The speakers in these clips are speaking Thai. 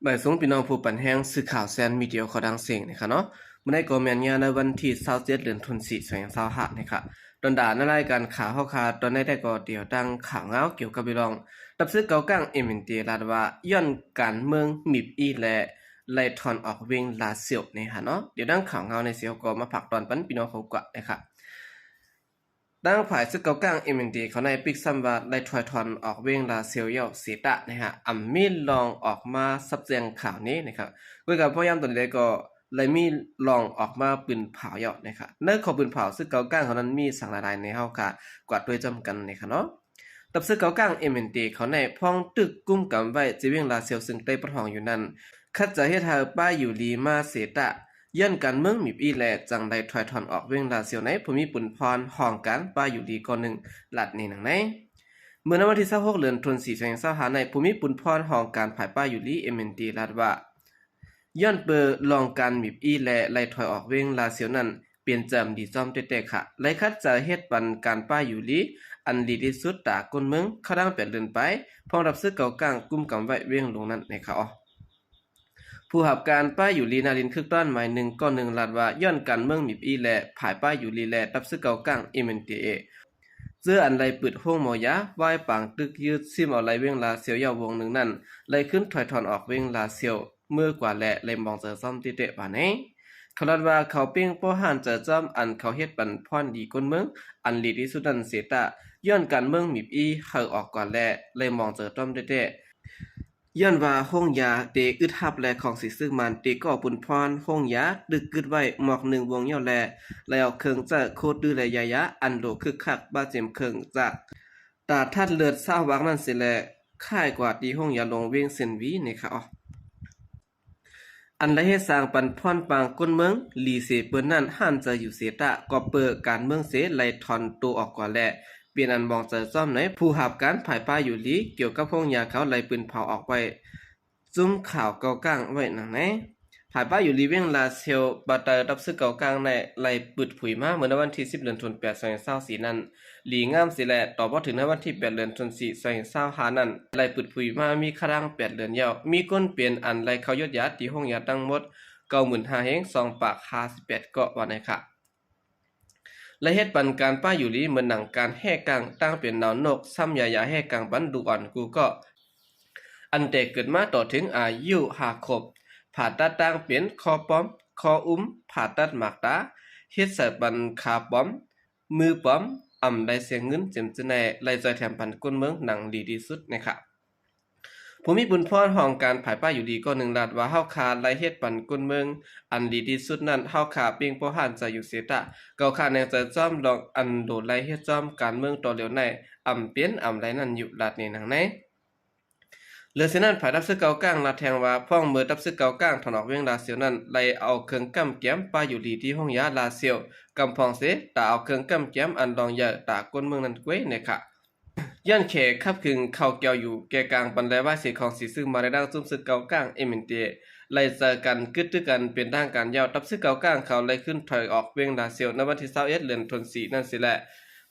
บ่ายสงพี่น้องผู้ปั่นแห้งสื่อข่าวแซนมีเดียเขาดังเสียงนะคะเนาะเมื่อได้ก็แม่นยาในวันที่27เดือนธันวาคม2025นะคะตอนด่านในรายการข่าวเฮาคาตอนได้ก็เดียวดังข่าวเงาเกี่ยวกับรองตับซื้อเก่ากลางเอเมนเตียลาดว่าย้อนการเมืองมีบอีและไล่ถอนออกเวงลาเซียวนะคะเนาะเดี๋ยวดังข่าวเงาในเสียวก็มาผักตอนปันพี่น้องเขากว่านะคะดังฝ่ายซึกเกากลางเอ็มเอ็นดีเขาในปิกซัมว่าได้ถอยถอนออกเวงลาเซียวเยาเสียตะนะฮะมีลองออกมาซับแจงข่าวนี้นะครับคุยกับพ่อยามตอนนี้ก็เลยมีลองออกมาปืนเผาเยานะครับเนื้อของปืนเผาซึกเกากลางเขานั้นมีสั่งหลายในเฮาค่ะกวาดด้วยจำกันนะครับเนาะตับซึกเกากลางเอ็มเอ็นดีเขาในพ้องตึกกุ้มกำไว้จีเวงลาเซียวซึ่งได้ประทองอยู่นั้นคัดจะให้เธอป้ายอยู่ลีมาเสียตะย้อนการเมืองมีอีแลจังได้ถอยถอนออกเวงลาเซียวในภูมิปุ่นพรห้องการป้าอยู่ดีก่อนหนึ่งหลัดนี่หนังในเมื่อวันที่26เดือนธันวาคม2025ในภูมิปุ่นพรห้องการภายป้าอยู่ลีเอ็มเอ็นดีลาดว่าย้อนเปิดลองการมีอีแลไล่ถอยออกเวงลาเซียวนั้นเปลี่ยนจำดีจอมเตะๆค่ะไล่คัดจะเฮ็ดปันการป้าอยู่ลีอันดีที่สุดตาก้นเมืองเขาดัง8เดือนไปพร้อมรับซื้อเก่ากลางกุมกำไว้เวงลงนั้นในค่ะอ๋อผู้หับการป้ายอยู่ลีนาลินคึกต้อนหมายหนึ่งก้อนหนึ่งลาดว่าย้อนการเมืองมีอีแลผายป้ายอยู่ลีแลตับซื้อเก่ากลางเอเมนเตเสื้ออันไรปิดห้องหมอยาวายปางตึกยืดซิมเอาไรเวียงลาเซียวยาววงหนึ่งนั่นไรขึ้นถอยถอนออกเวียงลาเซียวเมื่อกว่าแหละเลยมองเจอซ่อมติเตะป่านี้เขาลาดว่าเขาเปียงป้อหันเจอจอมอันเขาเฮ็ดปันพรดีก้นเมืองอันลีที่สุดนันเสตะย้อนการเมืองมีอีเขาออกก่อนแหละเลยมองเจอต้อมเตะย้อนว่าห้องยาเตอึดทับแลของสิซึ่งมันเตก่อปุนพรห้องยาดึกกึดไว้หมอกหนึ่งวงเย่าแลแล้วเครื่องจะโคตรดื้อแลยายะอันโลคึกคักบาเจ็มเครื่องจากตาทัดเลือดเศร้าวักนั่นสิแลค่ายกว่าดีห้องยาลงเวียงเซนวีนี่ค่ะอ๋ออันละเฮ็ดสร้างปันพรปางก้นเมืองลีเสเปิ้นนั่นห้ามจะอยู่เสตะก็เปิดการเมืองเสไล่ถอนตัวออกก่อนแลเปลี่ยนอันมองเจอซ่อมไหนผู้หับการภายป้าอยู่ลีเกี่ยวกับห้องยาเขาไล่ปืนเผาออกไปซุ่มข่าวเก่ากลางไว้หนังไหนภายป้าอยู่ลีเวียงลาเซียวบาตารับซื้อเก่ากลางในไล่ปึดผุยมาเมื่อวันที่10เดือนธันวาคม2024นั้นหลีงามสิแลต่อบ่ถึงในวันที่8เดือนธันวาคม2025นั้นไล่ปึดผุยมามีครั้ง8เดือนยาวมีก้นเปลี่ยนอันไล่เขายศยาที่ห้องยาทั้งหมด95,000เฮง2ปาก58เกาะว่าไหนค่ะและเฮ็ดปันการป้าอยู่ลีเหมือนหนังการแห่กลางตั้งเป็นนาวนกซ้ำยายาแห่กลางบันดูอ่อนกูก็อันเด็กเกิดมาต่อถึงอายุ5ขวบผ่าตัดตั้งเป็นคอป้อมคอผ่าตัดหมากตาเฮ็ดใส่ปันขาป้อมมือป้อมได้เสียเงินเจ็มจะแน่ไล่จอยแถมปันก้นเมืองหนังดีที่สุดนะครับผู้มีบุญพรห้องการผายป้าอยู่ดีก็1ลาดว่าเฮาคาไล่เฮ็ดปันก้นเมืองอันดีที่สุดนั้นเฮาคาเปียงบ่หันจะอยู่เสตะเก่าคาแนงจะจ้อมดอกอันโดไล่เฮ็ดจ้อมการเมืองต่อเหลียวในเปียนไรนั่นอยู่ลาดนี่หนังไหนเหลือเสียนั้นผายดับซึกเก่ากลางลาแทงว่าพ่องมือดับซึกเก่ากลางถอนออกเวียงลาเซียวนั้นไล่เอาเครื่องกำแก้มป้าอยู่ดีที่ห้องยาลาเซียวกำพองเสตาเอาเครื่องกำแก้มอันดองยาตาก้นเมืองนั้นก้วยเนี่ยย่านเขขับขึงเข้าเกี่ยวอยู่แก่กลางปันแลว่าเสียของสีซึ่งมาในด้านซุ่มซึกเก่ากลางเอเมนเตไล่เจอกันกึดด้วยกันเป็นด้านการยาวตับซึกเก่ากลางเขาไล่ขึ้นถอยออกเวียงลาเซียวในวันที่21เดือนธันวาคมนั่นสิแหละ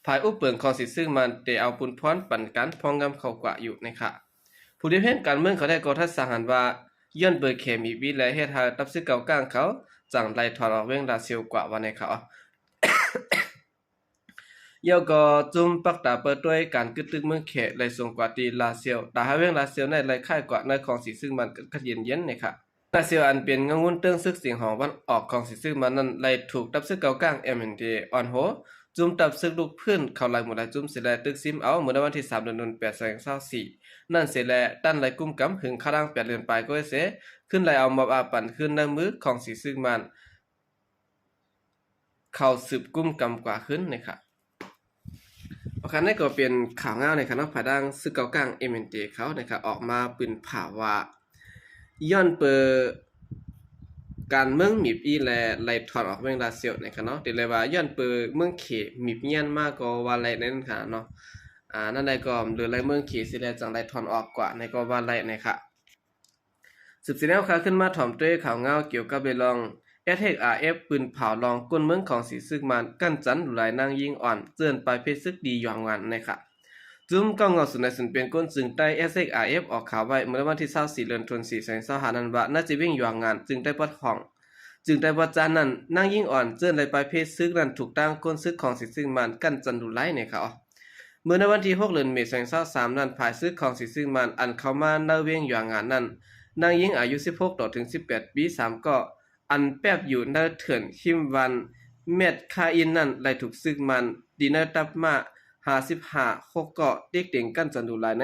ภายอุปเปิงของสีซึ่งมันเตเอาปุนพรปั่นกันพองงำเข้ากว่าอยู่นะคะผู้ที่เห็นการเมืองเขาได้กอทัดสังหารว่าย้อนเปิดเคมีวิและเฮ็ดให้ตับซึกเก่ากลางเขาจังไล่ถอนออกเวียงลาเซียวกว่าวันในเขาเยาก็จุ่มปักตาเปิดด้วยการกึดตึกเมืองเขตไล่ส่งกว่าตีลาเซียวตาหาเวียงลาเซียวในไล่ค่ายกว่าในของสีซึ่งมันก็เย็นๆนะครับลาเซียวอันเป็นงงุ่นเติ้งซึกเสียงของวันออกของสีซึ่งมันนั้นไล่ถูกตับซึกเก่ากลาง MND ออนโหจุ่มตับซึกลูกพื้นเข้าไล่หมดไล่จุ่มสิแลตึกซิมเอาเมื่อวันที่3เดือนธันวาคม2024นั่นสิแลตั้นไล่กุมกำหึงครั้ง8เดือนปลายก็เสขึ้นไล่เอามอบอาปั่นขึ้นในมือของสีซึ่งมันเข้าสืบกุมกำกว่าขึ้นนะครับโอเคนั่นก็เป็นข่าวเงาในคณะผ่าดังซึกเก่ากลางเอเมนเตเขานะครับออกมาปืนผ่าว่าย้อนเปิดการเมืองมีบอีแลไล่ถอนออกเมืองลาเซียวนะครับเนาะเดี๋ยวเลยว่าย้อนเปิดเมืองเขมีบเยียนมากกว่าว่าไรนั่นค่ะเนาะนั่นใดก็หรือไรเมืองเขสิแลจังไดถอนออกกว่าในก็ว่าไรนะครับสืบสิแนวข่าวขึ้นมาถ่อมด้วยข่าวเงาเกี่ยวกับเบลองSHRF ปืนเผาลองก้นเมืองของสีซึกมันกั้นจันหลายนางยิงอ่อนเจือนไปเพชรซึกดีหยองวันนะครับ จุ้มก้องเงาสุดในสุนเป็นก้นจึงได้ SXRF ออกข่าวไว้เมื่อวันที่24เดือนธันวาคม2025นั้นว่าน่าจะวิ่งอยู่งานจึงได้ปลดห้องจึงได้ประจานนั้นนางยิ่งอ่อนเจิ้นเลยไปเพศซึกนั้นถูกตั้งก้นซึกของสิซึ่งมันกันจันดุไลเนี่ยเขาเมื่อในวันที่6เดือนเมษายน2023นั้นภายซึกของสิซึ่งมันอันเข้ามาเนเวียงอยู่งานนั้นนางยิ่งอายุ16ต่อถึง18ปี3ก็อันแป๊บอยู่เนเถื่อนคิมวันเม็ดคาอินนั้นได้ถูกซึกมันดีเนอร์ตับมา55 6เกาะเด็กเด่งกันจันดุไลใน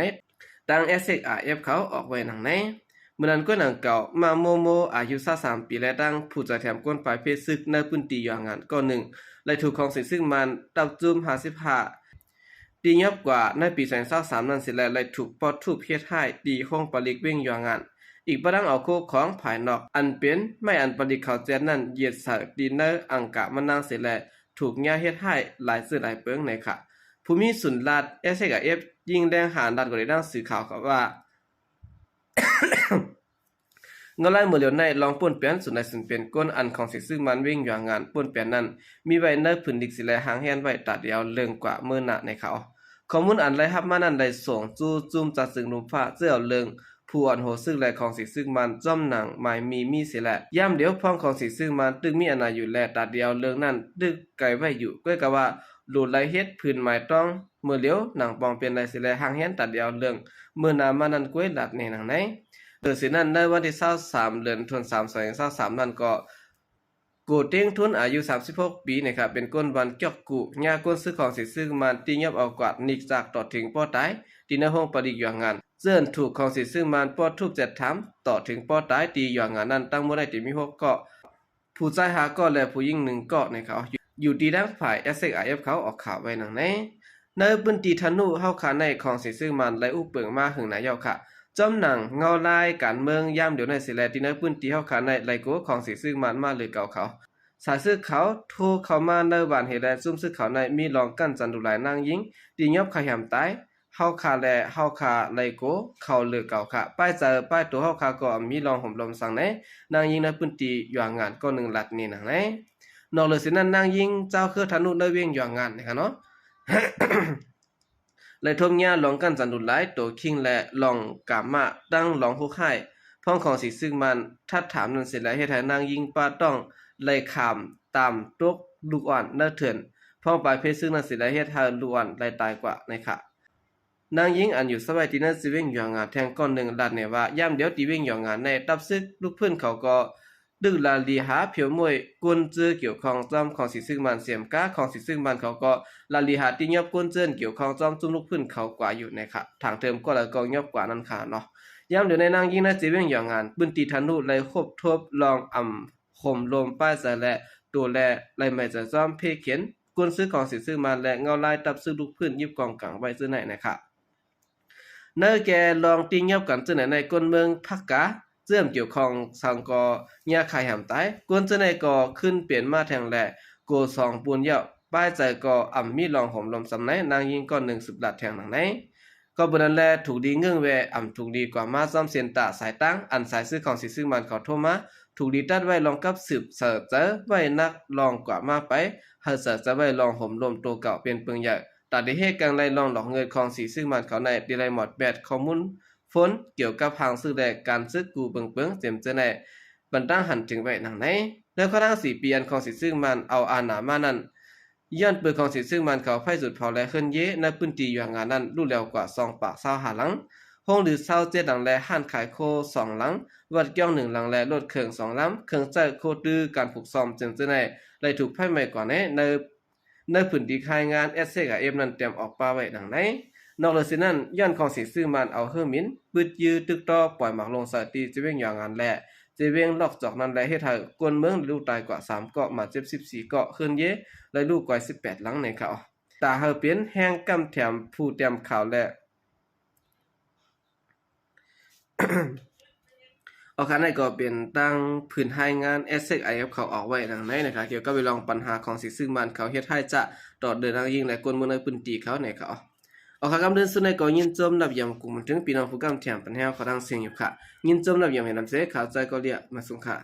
ดัง SXRF เขาออกไว้หนังในเมื่อนั้นก็หนังเก่ามาโมโมอายุ23ปีและดังผู้จะแถมก้นปลายเพศซึกในพื้นที่อย่างงานก็1และถูกของสิซึ่งมันตับจุม55ดียับกว่าในปี2023นั้นสิและเลยถูกปอดทุบเฮ็ดให้ดีห้องปลิกเว้งอย่างงานอีกประดังเอาโคของภายนอกอันเป็นไม่อันปลิกเขาแจนนั้นเหยียดสากดีเนอร์อังกะมันนางสิและถูกญาเฮ็ดให้หลายสื่อหลายเปิงในค่ะภูมิสุนรัฐ SXRF ยิงแดงหานดัดก็ได้ดังสื่อข่าวครับว่า เงาไล่เมื่อเหลียวในลองป่นเปลี่ยนสุดในสุนเป็นก้นอันของสิซึ่งมันวิ่งอย่างงานป่นเปลี่ยนนั้นมีไว้ในพื้นดิกสิและหางแฮนไว้ตัดเดียวเรื่องกว่าเมื่อหน้าในเขาข้อมูลอันไรฮับมานั้นได้ส่งจูจุ่มจัดซึ่งลุมฟ้าเจ้าเรื่องผู้อ่อนโหซึ่งและของสิซึ่งมันจ้อมหนังหมายมีสิและย่ำเดียวพ้องของสิซึ่งมันตึกมีอนาอยู่และตัดเดียวเรื่องนั้นตึกไกลไว้อยู่ก็กะว่าหลุดไหลเฮ็ดพื้นหมายต้องเมื่อเหลียวหนังปองเป็นไรสิและหางแฮนตัดเดียวเรื่องเมื่อนามานั้นก้วยหลัดในหนังไหนโดยสินั้นในวันที่23เดือนธันวาคม2023นั้นก็กูเต้งทุนอายุ36ปีนะครับเป็นก้นวันเกี่ยวกุญาก้นซื้อของสิซื้อมันตียับเอากวาดนิกจากต่อถึงป้อตายที่ในห้องปฏิอย่างงานเจิ้นถูกของสิซื้อมันป้อทุบ7ถามต่อถึงป้อตายตีอย่างงานนั้นตั้งบ่ได้ที่มี6เกาะผู้ชาย5เกาะและผู้หญิง1เกาะนะครับอยู่ที่ด้านฝ่าย SXRF เขาออกข่าวไว้หนังในพื้นที่ธนูเฮาคาในของสิซื้อมันและอุเปิงมาหึงนายาค่ะจอมหนังเงาลายการเมืองย่ำเดี๋ยวในสิแลที่ในพื้นที่เฮาขาในไลโกของสิซึ่งมันมาเลยเก่าเขาสายซื้อเขาโทรเข้ามาในบ้านเฮแลซุ่มซื้อเขาในมีรองกั้นจันดุหลายนางยิงตียอบขยำตายเฮาคาและเฮาคาไลโกเขาเลยเก่าค่ะป้ายเจอป้ายตัวเฮาคาก็มีรองห่มลมสังในนางยิงในพื้นที่อย่างงานก็1ลัดนี่หนังในนอกเลยสินั้นนางยิงเจ้าคือธนุในเวียงอย่างงานนะคะเนาะ เลยทมญาลองกันจันดุหลายตัวคิงและลองกามาตั้งลองฮู้ค่ายพ้องของสิซึ่งมันทัดถามนั้นเสร็จแล้วเฮ็ดให้นางยิงป้าต้องไล่ขามตามตกลูกอ่อนเนื้อเถื่อนพ้องปลายเพศซึ่งนั้นเสร็จแล้วเฮ็ดให้ลูกอ่อนไล่ตายกว่านะคะนางยิงอันอยู่สบายที่นั้นสิเว้งอย่างงานแทงก้อน1ลัดเนี่ยว่าย่ำเดียวตีเว้งอย่างงานในตับซึกลูกเพิ่นเขาก็ดึกลาลีหาเผียวมวยกุนเจอเกี่ยวข้องจอมของสิซึ่งมันเสียมก้าของสิซึ่งมันเขาก็ลาลีหาที่ยอบกุนเจิ้นเกี่ยวข้องจอมจุ่มลูกพื้นเขากว่าอยู่นะครับทางเทิมก็ละกองยอบกว่านั้นค่ะเนาะยามเดี๋ยวในนางยิ่งน่าจะเว้งอย่างงานปืนตีธนูไล่คบทบลองข่มลมป้ายสะและตัวแลไล่ไม่จะจอมเพเขียนกุนซื้อของสิซึ่งมันและเงาลายตับซื้อลูกพื้นยิบกองกลางไว้ซื้อไหนนะครับเนอแกลองตียอบกันซื่อไหนในก้นเมืองพักกะเสื่อมเกี่ยวข้องสังกอยาขายหำตายกวนจะในก่อขึ้นเปลี่ยนมาแทงแหล่โก2ปูนเยาป้ายใจก่ออ่ำมีรองห่มลมสำไหนนางยิงก่อน1 10 ลัดแทงหนังไหนก็บนนั้นแลถูกดีเงื่องแวอ่ำถูกดีกว่ามาซ่อมเสียนตาสายตั้งอันสายซื้อของสิซื้อมันเขาโทรมาถูกดีตัดไว้ลองกับสืบเสิร์ฟเจอไว้นักลองกว่ามาไปเฮาเสิร์ฟจะไว้ลองห่มลมตัวเก่าเป็นเปิงใหญ่ตัดได้เฮกังไล่ลองหลอกเงินของสิซื้อมันเขาในดีไลหมดแบดข้อมูลฝนเกี่ยวกับทางซื้อแลกการซื้อกูเปิงเต็มเจอในบรรดาหันถึงไว้หนังไหนแล้วข้อทั้ง4ปีอันของสิซึ่งมันเอาอาหนามานั้นย้อนเปิดของสิซึ่งมันเขาไฟสุดเผาและขึ้นเยในพื้นที่อย่างงานนั้นรู้แล้วกว่า2ปาก20หาหลังห้องหรือ27หลังและห้านขายโค2หลังวัดเกี้ยว1หลังและรถเครื่อง2ลำเครื่องใจโคดื้อการผูกซ่อมเต็มเจอในได้ถูกไฟไหม้ก่อนในพื้นที่ขายงาน SXRF นั้นเตรียมออกป่าไว้หนังไหนนอกจากสินั้นย้อนของสิซื้อมันเอาเฮือมินบึดยื้อตึกต่อปล่อยหมักลงสตีจะเว้งอย่างงานแลจะเว้งลอกจอกนั้นและเฮ็ดให้กวนเมืองลูกตายกว่า3เกาะมาเจ็บ14เกาะขึ้นเยและลูกกว่า18หลังในเขาตาเฮาเปลี่ยนแห้งกำแถมผู้เตรียมข่าวและ เอาคันนั้นก็เป็นตั้งพื้นให้งาน SXRF เขาออกไว้ดังนั้นนะครับเกี่ยวกับเรื่องปัญหาของสิซึ่งมันเขาเฮ็ดให้จะต่อเดินทางยิ่งและกวนเมืองในพื้นที่เขาในเขาเอาค่ะกำเดินสุดในก็ยินจมนับยำกลุ่มถึงพี่น้องผู้กำแถมปัญหาเขาทางเสียงอยู่ค่ะยินจมนับยำให้นำเสข่าวใจก็เรียกมาส่งค่ะ